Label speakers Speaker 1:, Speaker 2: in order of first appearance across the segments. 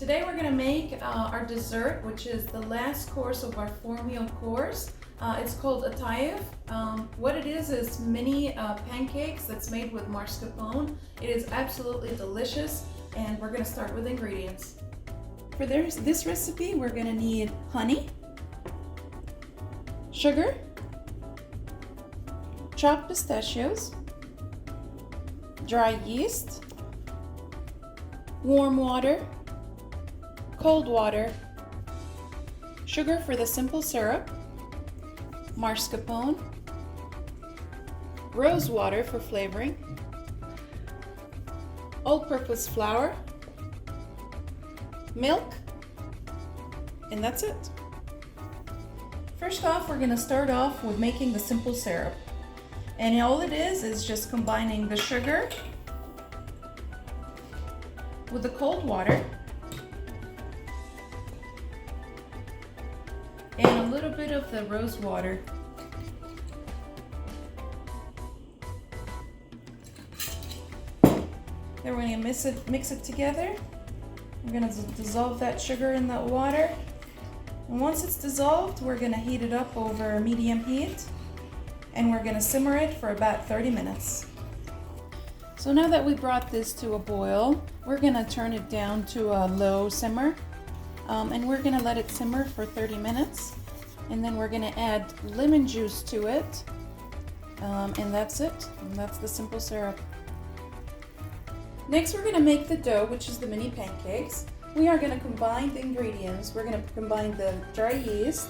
Speaker 1: Today we're gonna make our dessert, which is the last course of our 4-meal course. It's called Katayef. What it is mini pancakes that's made with mascarpone. It is absolutely delicious, and we're gonna start with ingredients. For this recipe, we're gonna need honey, sugar, chopped pistachios, dry yeast, warm water, cold water, sugar for the simple syrup, mascarpone, rose water for flavoring, all-purpose flour, milk, and that's it. First off, we're going to start off with making the simple syrup. And all it is just combining the sugar with the cold water and a little bit of the rose water. Then we're going to mix it together. We're going to dissolve that sugar in that water. And once it's dissolved, we're going to heat it up over medium heat, and we're going to simmer it for about 30 minutes. So now that we brought this to a boil, we're going to turn it down to a low simmer, and we're going to let it simmer for 30 minutes. And then we're going to add lemon juice to it, and that's it. And that's the simple syrup. Next, we're going to make the dough, which is the mini pancakes. We are going to combine the ingredients. We're going to combine the dry yeast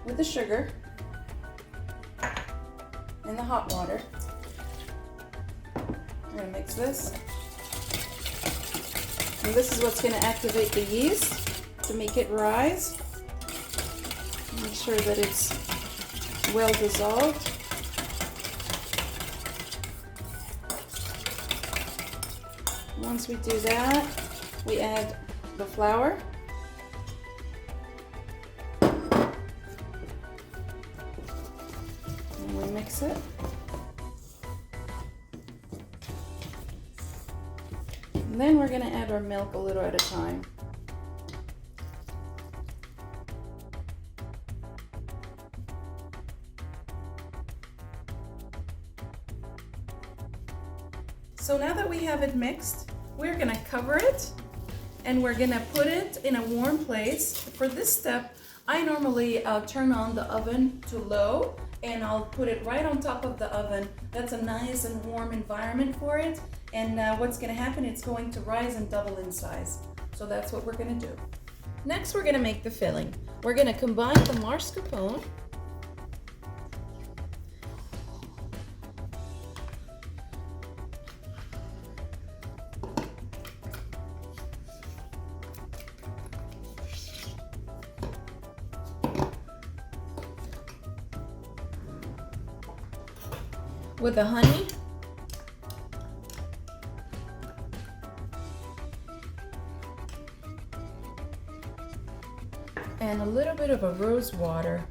Speaker 1: with the sugar and the hot water. We're going to mix this. And this is what's going to activate the yeast to make it rise. Make sure that it's well dissolved. Once we do that, we add the flour. And we mix it. And then we're going to add our milk a little at a time. So now that we have it mixed, we're going to cover it and we're going to put it in a warm place. For this step, I normally turn on the oven to low and I'll put it right on top of the oven. That's a nice and warm environment for it. And what's going to happen, it's going to rise and double in size. So that's what we're going to do. Next, we're going to make the filling. We're going to combine the mascarpone with the honey, and a little bit of a rose water.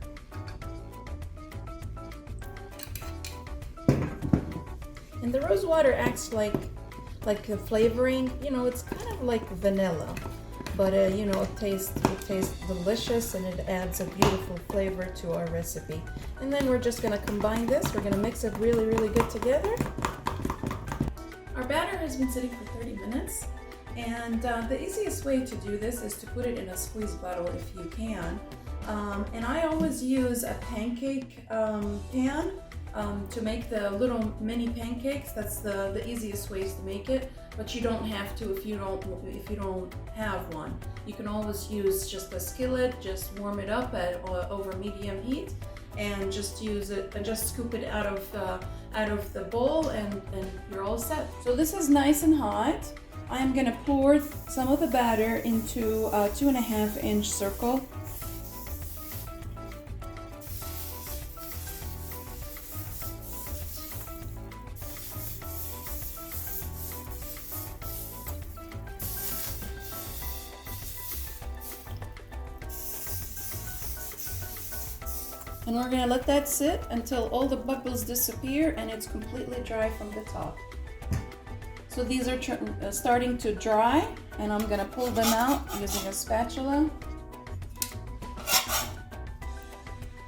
Speaker 1: And the rose water acts like a flavoring. You know, it's kind of like vanilla, but you know, it tastes delicious, and it adds a beautiful flavor to our recipe. And then we're just going to combine this. We're going to mix it really, really good together. Our batter has been sitting for 30 minutes, and the easiest way to do this is to put it in a squeeze bottle if you can. And I always use a pancake pan to make the little mini pancakes. That's the easiest ways to make it, but you don't have to if you don't have one. You can always use just a skillet, just warm it up at over medium heat, and just use it and just scoop it out of the bowl, and you're all set. So this is nice and hot. I'm gonna pour some of the batter into a 2.5-inch circle. And we're going to let that sit until all the bubbles disappear and it's completely dry from the top. So So these are starting to dry, and I'm gonna pull them out using a spatula.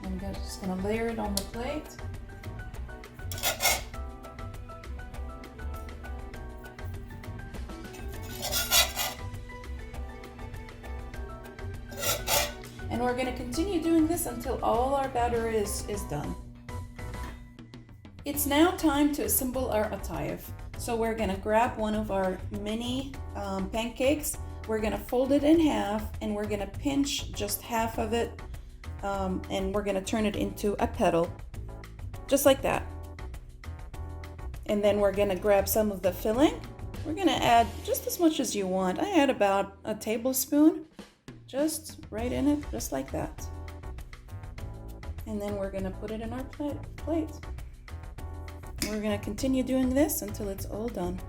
Speaker 1: I'm just gonna layer it on the plate. And we're gonna continue doing this until all our batter is done. It's now time to assemble our Katayef. So we're gonna grab one of our mini pancakes. We're gonna fold it in half, and we're gonna pinch just half of it, and we're gonna turn it into a petal, just like that. And then we're gonna grab some of the filling. We're gonna add just as much as you want. I add about a tablespoon, just right in it, just like that. And then we're gonna put it in our plate. We're gonna continue doing this until it's all done.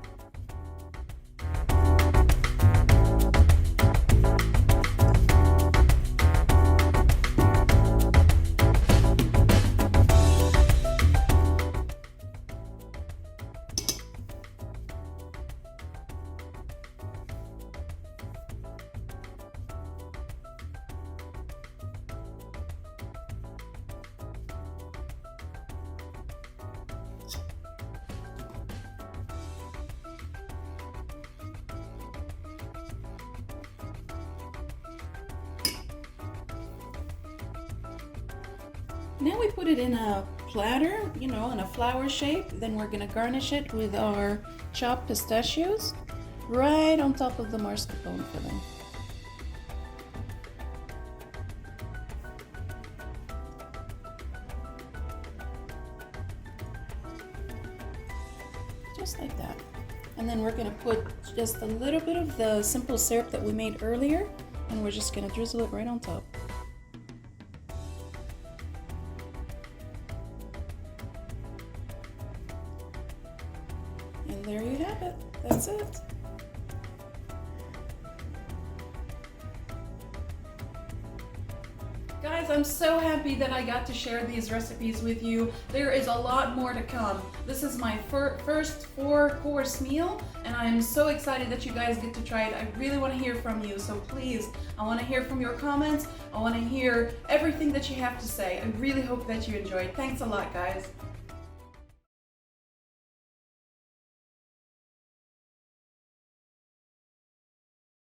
Speaker 1: Now we put it in a platter, in a flower shape. Then we're gonna garnish it with our chopped pistachios right on top of the mascarpone filling. Just like that. And then we're gonna put just a little bit of the simple syrup that we made earlier, and we're just gonna drizzle it right on top. And there you have it. That's it. Guys, I'm so happy that I got to share these recipes with you. There is a lot more to come. This is my first 4-course meal, and I'm so excited that you guys get to try it. I really want to hear from you, so please, I want to hear from your comments. I want to hear everything that you have to say. I really hope that you enjoyed. Thanks a lot, guys.